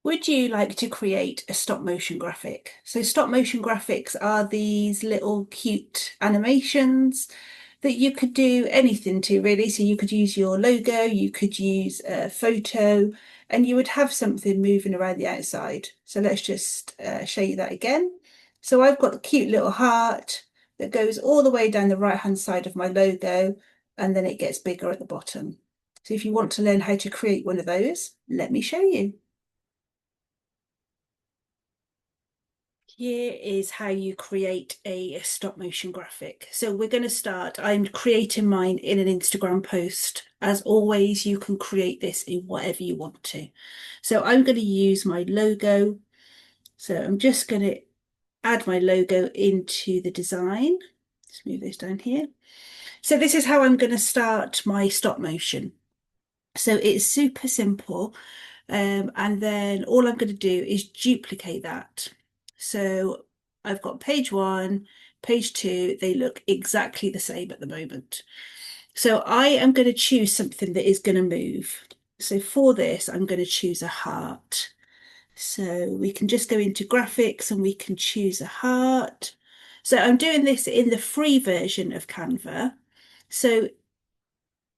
Would you like to create a stop motion graphic? So stop motion graphics are these little cute animations that you could do anything to really. So you could use your logo, you could use a photo, and you would have something moving around the outside. So let's just show you that again. So I've got the cute little heart that goes all the way down the right-hand side of my logo, and then it gets bigger at the bottom. So if you want to learn how to create one of those, let me show you. Here is how you create a stop motion graphic. So we're going to start. I'm creating mine in an Instagram post. As always, you can create this in whatever you want to. So I'm going to use my logo. So I'm just going to add my logo into the design. Let's move this down here. So this is how I'm going to start my stop motion. So it's super simple. And then all I'm going to do is duplicate that. So I've got page 1, page 2, they look exactly the same at the moment. So I am going to choose something that is going to move. So for this, I'm going to choose a heart. So we can just go into graphics and we can choose a heart. So I'm doing this in the free version of Canva. So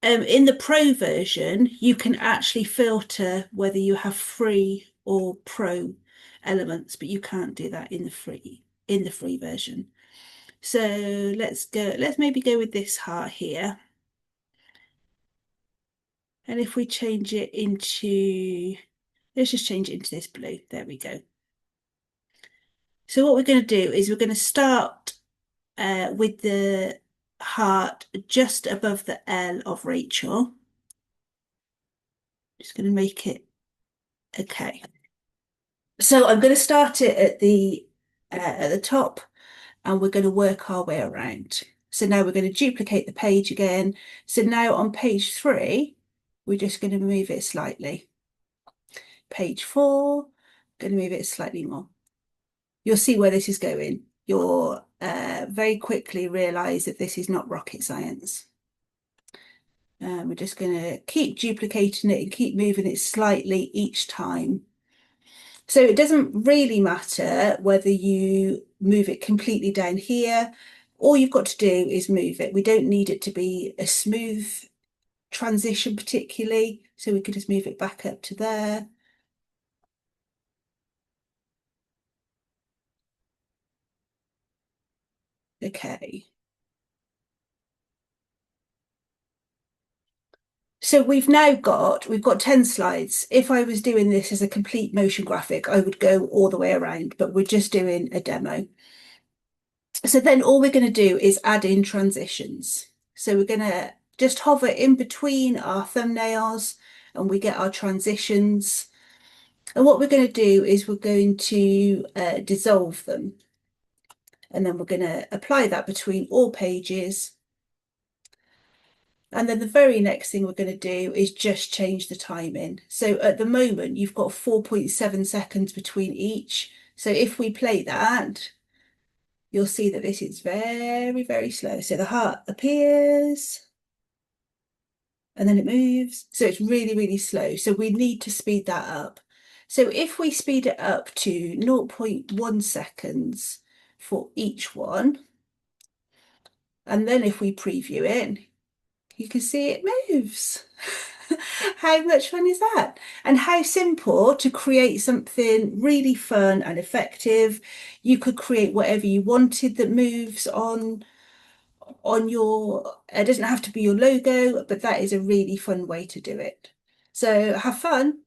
in the pro version, you can actually filter whether you have free or pro elements, but you can't do that in the free version. So let's maybe go with this heart here. And if we change it into, let's just change it into this blue. There we go. So what we're going to do is we're going to start with the heart just above the L of Rachel. Just going to make it okay. So I'm going to start it at the top, and we're going to work our way around. So now we're going to duplicate the page again. So now on page 3, we're just going to move it slightly. Page 4, going to move it slightly more. You'll see where this is going. You'll very quickly realize that this is not rocket science. We're just going to keep duplicating it and keep moving it slightly each time. So it doesn't really matter whether you move it completely down here. All you've got to do is move it. We don't need it to be a smooth transition particularly, so we could just move it back up to there. Okay. So we've got 10 slides. If I was doing this as a complete motion graphic, I would go all the way around, but we're just doing a demo. So then all we're going to do is add in transitions. So we're going to just hover in between our thumbnails and we get our transitions. And what we're going to do is we're going to dissolve them. And then we're going to apply that between all pages. And then the very next thing we're going to do is just change the timing. So at the moment, you've got 4.7 seconds between each. So if we play that, you'll see that this is very, very slow. So the heart appears and then it moves. So it's really, really slow. So we need to speed that up. So if we speed it up to 0.1 seconds for each one, and then if we preview it, you can see it moves. How much fun is that? And how simple to create something really fun and effective. You could create whatever you wanted that moves on your, it doesn't have to be your logo, but that is a really fun way to do it. So have fun.